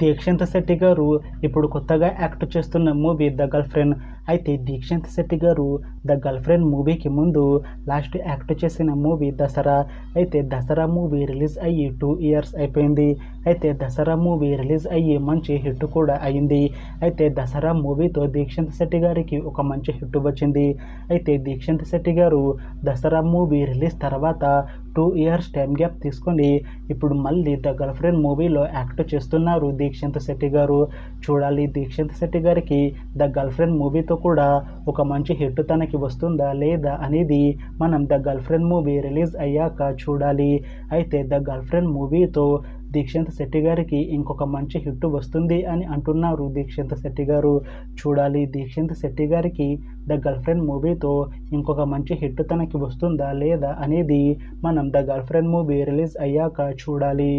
దీక్షిత్ శెట్టి గారు ఇప్పుడు కొత్తగా యాక్ట్ చేస్తున్న మూవీ ద గర్ల్ ఫ్రెండ్. అయితే దీక్షిత్ శెట్టి గారు ద గర్ల్ ఫ్రెండ్ మూవీకి ముందు లాస్ట్ యాక్ట్ చేసిన మూవీ దసరా. అయితే దసరా మూవీ రిలీజ్ అయ్యి 2 years అయిపోయింది. అయితే దసరా మూవీ రిలీజ్ అయ్యి మంచి హిట్ కూడా అయింది. అయితే దసరా మూవీతో దీక్షిత్ శెట్టి గారికి ఒక మంచి హిట్ వచ్చింది. అయితే దీక్షిత్ శెట్టి గారు దసరా మూవీ రిలీజ్ తర్వాత 2 years టైం గ్యాప్ తీసుకొని ఇప్పుడు మళ్ళీ ద గర్ల్ ఫ్రెండ్ మూవీలో యాక్ట్ చేస్తున్నారు దీక్షిత్ శెట్టి గారు. చూడాలి దీక్షిత్ శెట్టి గారికి ద గర్ల్ ఫ్రెండ్ మూవీతో కూడా ఒక మంచి హిట్ తనకి వస్తుందా లేదా అనేది మనం the girl friend movie release అయ్యాక చూడాలి. అయితే ద గర్ల్ ఫ్రెండ్ మూవీతో దీక్షిత్ శెట్టి గారికి ఇంకొక మంచి హిట్ వస్తుంది అని అంటున్నారు దీక్షిత్ శెట్టి గారు. చూడాలి దీక్షిత్ శెట్టి గారికి ద గర్ల్ ఫ్రెండ్ మూవీతో ఇంకొక మంచి హిట్ తనకి వస్తుందా లేదా అనేది మనం the girl friend movie release అయ్యాక చూడాలి.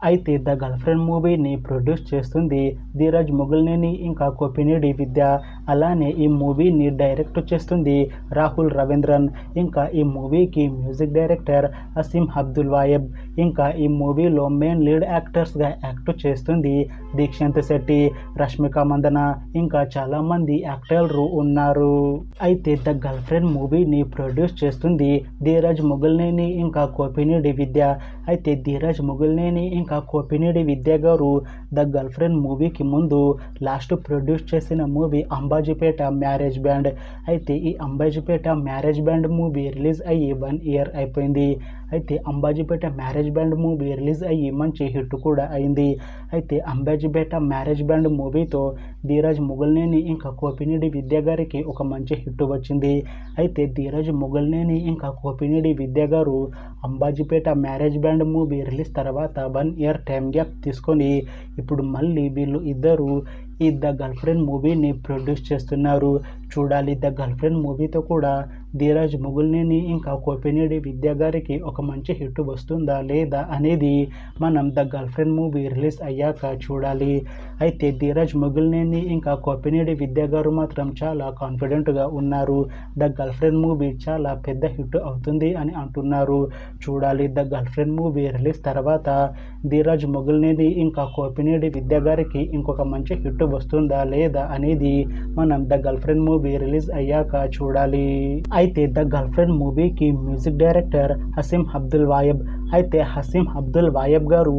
అయితే ద గర్ల్ ఫ్రెండ్ మూవీని ప్రొడ్యూస్ చేస్తుంది ధీరజ్ మొగుల్నేని ఇంకా కోపినేడి విద్య. అలానే ఈ మూవీని డైరెక్ట్ చేస్తుంది రాహుల్ రవీంద్రన్. ఇంకా ఈ మూవీకి మ్యూజిక్ డైరెక్టర్ అసీం అబ్దుల్ వాయబ్. ఇంకా ఈ మూవీలో మెయిన్ లీడ్ యాక్టర్స్గా యాక్ట్ చేస్తుంది దీక్షిత్ శెట్టి, రష్మిక మందన ఇంకా చాలామంది యాక్టర్లు ఉన్నారు. అయితే ద గర్ల్ ఫ్రెండ్ మూవీని ప్రొడ్యూస్ చేస్తుంది ధీరజ్ మొగుల్నేని ఇంకా కోపినేడి విద్య. అయితే ధీరజ్ మొగుల్నేని ఇంకా కోపినేడి విద్య గారు ద గర్ల్ ఫ్రెండ్ మూవీకి ముందు లాస్ట్ ప్రొడ్యూస్ చేసిన మూవీ అంబాజీపేట మ్యారేజ్ బ్యాండ్. అయితే ఈ Ambajipeta marriage band movie release అయ్యి 1 year అయిపోయింది. అయితే Ambajipeta marriage band movie release అయ్యి మంచి హిట్ కూడా అయింది. అయితే అంబాజీపేట మ్యారేజ్ బ్యాండ్ మూవీతో ధీరజ్ మొగుల్నేని ఇంకా కోపినేడి విద్య గారికి ఒక మంచి హిట్ వచ్చింది. అయితే ధీరజ్ మొగుల్నేని ఇంకా కోపినేడి విద్య గారు Ambajipeta marriage band movie release తర్వాత 1 year టైం గ్యాప్ తీసుకొని ఇప్పుడు మళ్ళీ వీళ్ళు ఇద్దరు ఈ ద గర్ల్ ఫ్రెండ్ మూవీని ప్రొడ్యూస్ చేస్తున్నారు. చూడాలి ద గర్ల్ ఫ్రెండ్ మూవీతో కూడా ధీరజ్ మొగుల్నేని ఇంకా కోపినేడి విద్య గారికి ఒక మంచి హిట్ వస్తుందా లేదా అనేది మనం the girl friend movie release అయ్యాక చూడాలి. అయితే ధీరజ్ మొగుల్నేని ఇంకా కోపినేడి విద్య గారు మాత్రం చాలా కాన్ఫిడెంట్గా ఉన్నారు. ద గర్ల్ ఫ్రెండ్ మూవీ చాలా పెద్ద హిట్ అవుతుంది అని అంటున్నారు. చూడాలి the girl friend movie release తర్వాత ధీరజ్ మొగుల్నేని ఇంకా కోపినేడి విద్య గారికి ఇంకొక మంచి హిట్ వస్తుందా లేదా అనేది మనం the girl friend movie release అయ్యాక చూడాలి. అయితే ద గర్ల్ ఫ్రెండ్ మూవీకి మ్యూజిక్ డైరెక్టర్ అసీం అబ్దుల్ వాయబ్. అయితే అసీం అబ్దుల్ వాయబ్ గారు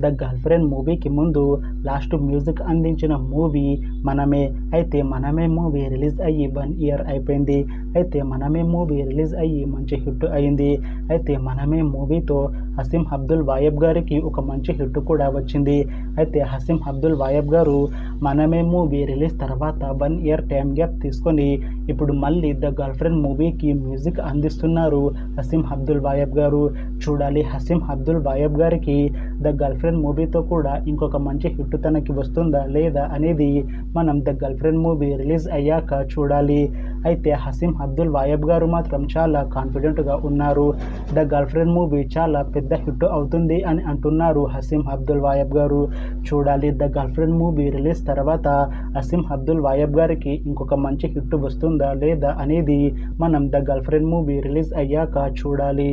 ద గర్ల్ ఫ్రెండ్ మూవీకి ముందు లాస్ట్ మ్యూజిక్ అందించిన మూవీ మనమే. అయితే మనమే మూవీ రిలీజ్ అయ్యి 1 year అయిపోయింది. అయితే మనమే మూవీ రిలీజ్ అయ్యి మంచి హిట్ అయింది. అయితే మనమే మూవీతో అసీం అబ్దుల్ వాయబ్ గారికి ఒక మంచి హిట్ కూడా వచ్చింది. అయితే అసీం అబ్దుల్ వాయబ్ గారు మనమే మూవీ రిలీజ్ తర్వాత 1 year టైం గ్యాప్ తీసుకొని ఇప్పుడు మళ్ళీ ద గర్ల్ ఫ్రెండ్ మూవీకి మ్యూజిక్ అందిస్తున్నారు అసీం అబ్దుల్ వాయబ్ గారు. చూడాలి అసీం అబ్దుల్ వాయబ్ గారికి ద గర్ల్ ఫ్రెండ్ మూవీతో కూడా ఇంకొక మంచి హిట్ తనకి వస్తుందా లేదా అనేది మనం the girl friend movie release అయ్యాక చూడాలి. అయితే అసీం అబ్దుల్ వాయబ్ గారు మాత్రం చాలా కాన్ఫిడెంట్గా ఉన్నారు. ద గర్ల్ ఫ్రెండ్ మూవీ చాలా పెద్ద హిట్ అవుతుంది అని అంటున్నారు అసీం అబ్దుల్ వాయబ్ గారు. చూడాలి the girl friend movie release తర్వాత అసీం అబ్దుల్ వాయబ్ గారికి ఇంకొక మంచి హిట్ వస్తుందా లేదా అనేది మనం the girl friend movie release అయ్యాక చూడాలి.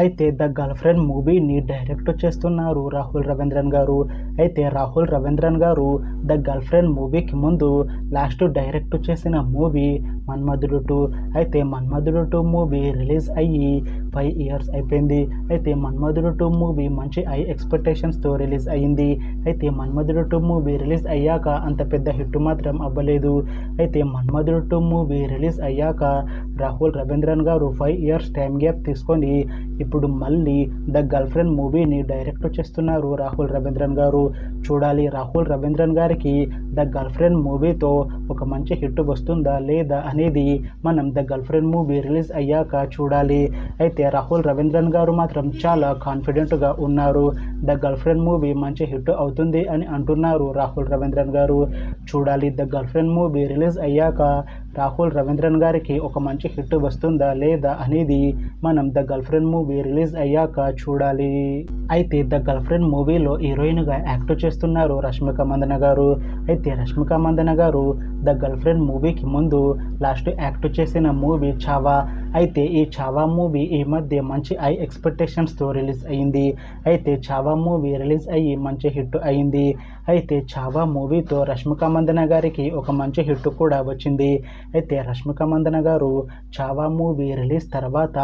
అయితే ద గర్ల్ ఫ్రెండ్ మూవీని డైరెక్ట్ చేస్తున్నారు రాహుల్ రవీంద్రన్ గారు. అయితే రాహుల్ రవీంద్రన్ గారు ద గర్ల్ ఫ్రెండ్ మూవీకి ముందు లాస్ట్ డైరెక్ట్ చేసిన మూవీ మన్మధుడు 2. అయితే మన్మధుడు 2 మూవీ రిలీజ్ అయ్యి 5 years అయిపోయింది. అయితే మన్మధుడు 2 మూవీ మంచి హై ఎక్స్పెక్టేషన్స్తో రిలీజ్ అయ్యింది. అయితే మన్మధుడు 2 మూవీ రిలీజ్ అయ్యాక అంత పెద్ద హిట్ మాత్రం అవ్వలేదు. అయితే మన్మధుడు 2 మూవీ రిలీజ్ అయ్యాక రాహుల్ రవీంద్రన్ గారు 5 years టైం గ్యాప్ తీసుకొని ఇప్పుడు మళ్ళీ ద గర్ల్ ఫ్రెండ్ మూవీని డైరెక్ట్ చేస్తున్నారు రాహుల్ రవీంద్రన్ గారు. చూడాలి రాహుల్ రవీంద్రన్ గారికి ద గర్ల్ ఫ్రెండ్ మూవీతో ఒక మంచి హిట్ వస్తుందా లేదా అనేది మనం the girl friend movie release అయ్యాక చూడాలి. అయితే రాహుల్ రవీంద్రన్ గారు మాత్రం చాలా కాన్ఫిడెంట్గా ఉన్నారు. ద గర్ల్ ఫ్రెండ్ మూవీ మంచి హిట్ అవుతుంది అని అంటున్నారు రాహుల్ రవీంద్రన్ గారు. చూడాలి the girl friend movie release అయ్యాక రాహుల్ రవీంద్రన్ గారికి ఒక మంచి హిట్ వస్తుందా లేదా అనేది మనం the girl friend movie release అయ్యాక చూడాలి. అయితే ద గర్ల్ ఫ్రెండ్ మూవీలో హీరోయిన్గా యాక్ట్ చేస్తున్నారు రష్మిక మందన గారు. అయితే రష్మిక మందన గారు ద గర్ల్ ఫ్రెండ్ మూవీకి ముందు లాస్ట్ యాక్ట్ చేసిన మూవీ చావా. అయితే ఈ చావా మూవీ ఈ మధ్య మంచి హై ఎక్స్పెక్టేషన్స్తో రిలీజ్ అయ్యింది. అయితే చావా మూవీ రిలీజ్ అయ్యి మంచి హిట్ అయింది. అయితే చావా మూవీతో రష్మిక మందన గారికి ఒక మంచి హిట్ కూడా వచ్చింది. అయితే రష్మిక మందన గారు చావా మూవీ రిలీజ్ తర్వాత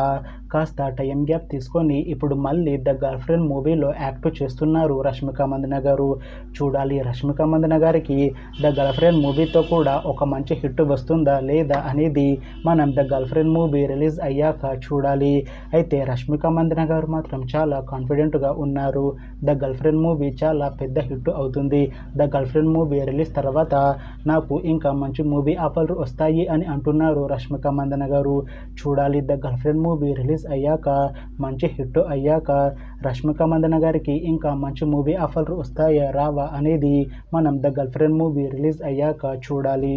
కాస్త టైం గ్యాప్ తీసుకొని ఇప్పుడు మళ్ళీ ద గర్ల్ ఫ్రెండ్ మూవీలో యాక్ట్ చేస్తున్నారు రష్మిక మందన గారు. చూడాలి రష్మిక మందన గారికి ద గర్ల్ ఫ్రెండ్ మూవీతో కూడా ఒక మంచి హిట్ వస్తుందా లేదా అనేది మనం the girl friend movie release అయ్యాక చూడాలి. అయితే రష్మిక మందన గారు మాత్రం చాలా కాన్ఫిడెంట్గా ఉన్నారు. ద గర్ల్ ఫ్రెండ్ మూవీ చాలా పెద్ద హిట్ అవుతుంది. The girl friend movie release తర్వాత నాకు ఇంకా మంచి మూవీ ఆఫర్లు వస్తాయి అని అంటున్నారు రష్మిక మందన గారు. చూడాలి the girl friend movie release అయ్యాక మంచి హిట్ అయ్యాక రష్మిక మందన గారికి ఇంకా మంచి మూవీ ఆఫర్లు వస్తాయా రావా అనేది మనం the girl friend movie release అయ్యాక చూడాలి.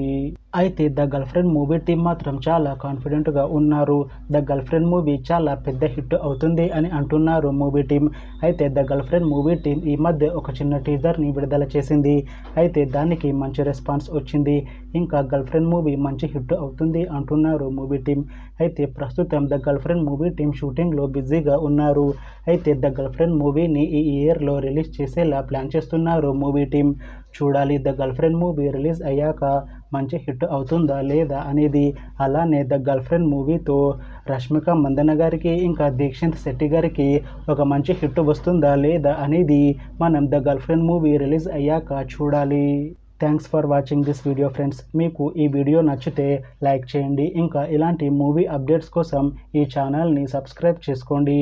అయితే the girl friend movie team మాత్రం చాలా కాన్ఫిడెంట్గా ఉన్నారు. ద గర్ల్ ఫ్రెండ్ మూవీ చాలా పెద్ద హిట్ అవుతుంది అని అంటున్నారు మూవీ టీం. అయితే the girl friend movie team ఈ మధ్య ఒక చిన్న టీజర్ని విడుదల చేసింది. అయితే దానికి మంచి రెస్పాన్స్ వచ్చింది. ఇంకా గర్ల్ ఫ్రెండ్ మూవీ మంచి హిట్ అవుతుంది అంటున్నారు మూవీ టీం. అయితే ప్రస్తుతం the girl friend movie team షూటింగ్లో బిజీగా ఉన్నారు. అయితే ద గర్ల్ ఫ్రెండ్ మూవీని ఈ ఇయర్లో రిలీజ్ చేసేలా ప్లాన్ చేస్తున్నారు మూవీ టీం. చూడాలి the girl friend movie release అయ్యాక మంచి హిట్ అవుతుందా లేదా అనేది. అలానే ద గర్ల్ ఫ్రెండ్ మూవీతో రష్మిక మందన గారికి ఇంకా దీక్షిత్ శెట్టి గారికి ఒక మంచి హిట్ వస్తుందా లేదా అనేది మనం the girl friend movie release అయ్యాక చూడాలి. Thanks for watching this video friends. మీకు ఈ వీడియో నచ్చితే లైక్ చేయండి. ఇంకా ఇలాంటి మూవీ అప్డేట్స్ కోసం ఈ ఛానల్ని సబ్స్క్రైబ్ చేసుకోండి.